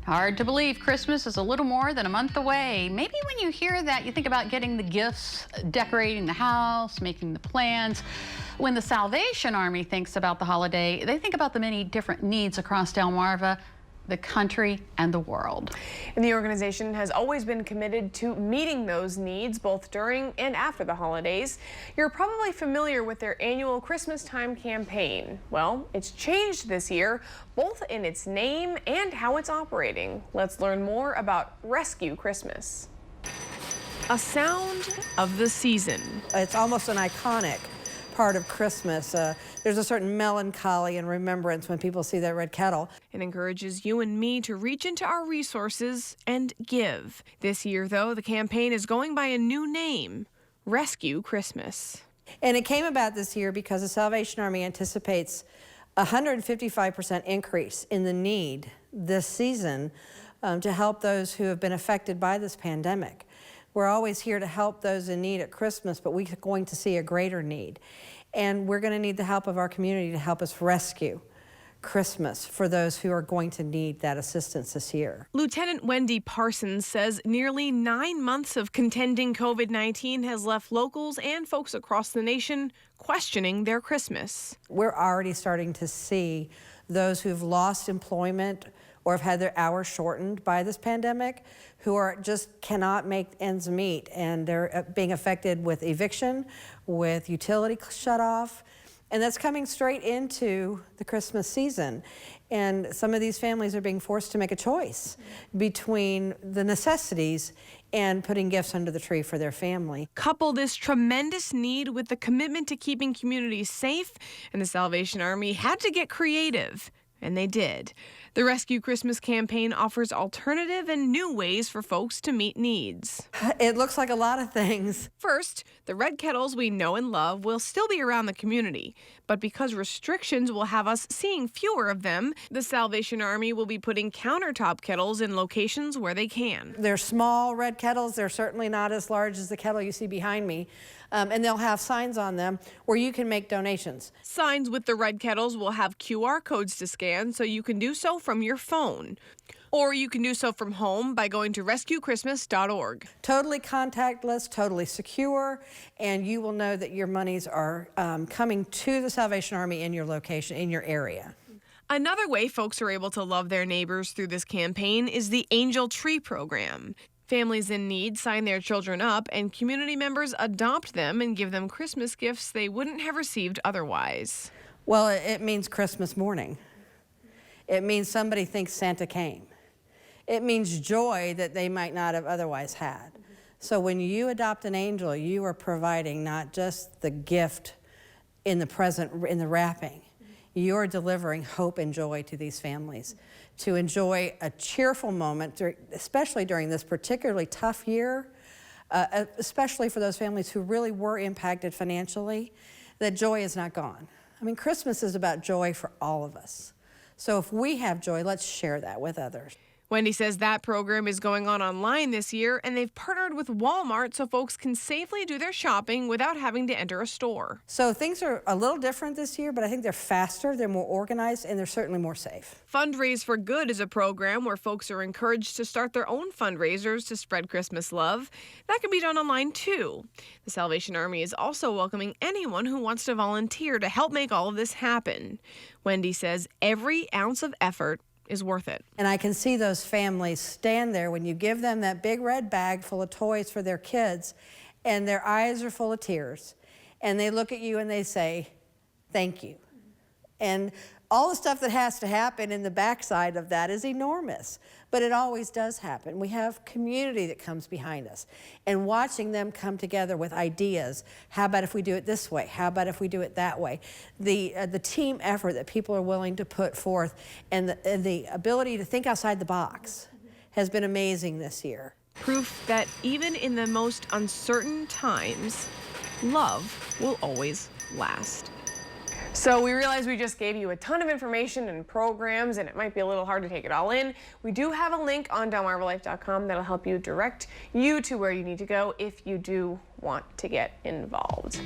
Hard to believe Christmas is a little more than a month away. Maybe when you hear that, you think about getting the gifts, decorating the house, making the plans. When the Salvation Army thinks about the holiday, they think about the many different needs across Delmarva, the country, and the world. And the organization has always been committed to meeting those needs both during and after the holidays. You're probably familiar with their annual Christmas time campaign. Well, it's changed this year, both in its name and how it's operating. Let's learn more about Rescue Christmas. A sound of the season. It's almost an iconic part of Christmas. There's a certain melancholy and remembrance when people see that red kettle. It encourages you and me to reach into our resources and give. This year, though, the campaign is going by a new name, Rescue Christmas. And it came about this year because the Salvation Army anticipates a 155% increase in the need this season to help those who have been affected by this pandemic. We're always here to help those in need at Christmas, but we're going to see a greater need. And we're going to need the help of our community to help us rescue Christmas for those who are going to need that assistance this year. Lieutenant Wendy Parsons says nearly 9 months of contending COVID-19 has left locals and folks across the nation questioning their Christmas. We're already starting to see those who've lost employment or have had their hours shortened by this pandemic, who are just cannot make ends meet, and they're being affected with eviction, with utility shut off, and that's coming straight into the Christmas season. And some of these families are being forced to make a choice between the necessities and putting gifts under the tree for their family. Couple this tremendous need with the commitment to keeping communities safe, and the Salvation Army had to get creative. And they did. The Rescue Christmas campaign offers alternative and new ways for folks to meet needs. It looks like a lot of things. First, the red kettles we know and love will still be around the community, but because restrictions will have us seeing fewer of them, the Salvation Army will be putting countertop kettles in locations where they can. They're small red kettles. They're certainly not as large as the kettle you see behind me. And they'll have signs on them where you can make donations. Signs with the red kettles will have QR codes to scan, so you can do so from your phone. Or you can do so from home by going to rescuechristmas.org. Totally contactless, totally secure, and you will know that your monies are coming to the Salvation Army in your location, in your area. Another way folks are able to love their neighbors through this campaign is the Angel Tree program. Families in need sign their children up, and community members adopt them and give them Christmas gifts they wouldn't have received otherwise. Well, it means Christmas morning. It means somebody thinks Santa came. It means joy that they might not have otherwise had. So when you adopt an angel, you are providing not just the gift in the present, in the wrapping. You're delivering hope and joy to these families to enjoy a cheerful moment, especially during this particularly tough year, especially for those families who really were impacted financially. That joy is not gone. I mean, Christmas is about joy for all of us. So if we have joy, let's share that with others. Wendy says that program is going on online this year, and they've partnered with Walmart so folks can safely do their shopping without having to enter a store. So things are a little different this year, but I think they're faster, they're more organized, and they're certainly more safe. Fundraise for Good is a program where folks are encouraged to start their own fundraisers to spread Christmas love. That can be done online too. The Salvation Army is also welcoming anyone who wants to volunteer to help make all of this happen. Wendy says every ounce of effort is worth it. And I can see those families stand there when you give them that big red bag full of toys for their kids, and their eyes are full of tears, and they look at you and they say, thank you. And all the stuff that has to happen in the backside of that is enormous, but it always does happen. We have community that comes behind us, and watching them come together with ideas. How about if we do it this way? How about if we do it that way? The team effort that people are willing to put forth, and the ability to think outside the box has been amazing this year. Proof that even in the most uncertain times, love will always last. So we realize we just gave you a ton of information and programs, and it might be a little hard to take it all in. We do have a link on delmarvalife.com that'll help you direct you to where you need to go if you do want to get involved.